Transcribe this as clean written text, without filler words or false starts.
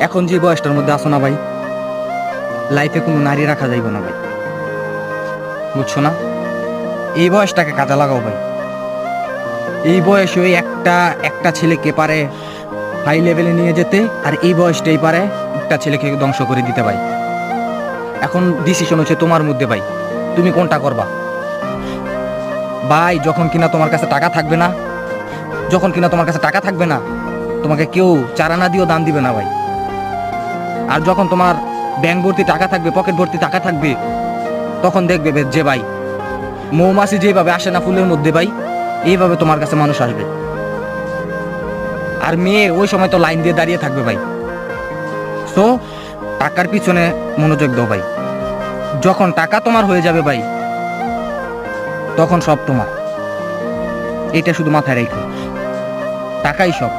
এখন যে বয়সটার মধ্যে আসো না ভাই, লাইফে কোনো নারী রাখা যাইব না ভাই, বুঝছো না? এই বয়সটাকে কাজে লাগাও ভাই। এই বয়সে ওই একটা একটা ছেলেকে পারে হাই লেভেলে নিয়ে যেতে, আর এই বয়সটাই পারে একটা ছেলেকে ধ্বংস করে দিতে ভাই। এখন ডিসিশন হচ্ছে তোমার মধ্যে ভাই, তুমি কোনটা করবা ভাই। যখন কিনা তোমার কাছে টাকা থাকবে না, তোমাকে কেউ চারানা দিয়েও দান দিবে না ভাই। আর যখন তোমার ব্যাংক ভর্তি টাকা থাকবে, পকেট ভর্তি টাকা থাকবে, তখন দেখবে যে ভাই মৌমাছি যেভাবে আসে না ফুলের মধ্যে ভাই, এইভাবে তোমার কাছে মানুষ আসবে। আর মেয়ে ওই সময় তো লাইন দিয়ে দাঁড়িয়ে থাকবে ভাই। সো টাকার পিছনে মনোযোগ দাও ভাই। যখন টাকা তোমার হয়ে যাবে ভাই, তখন সব তোমার। এটা শুধু মাথায় রেখো, টাকাই সব।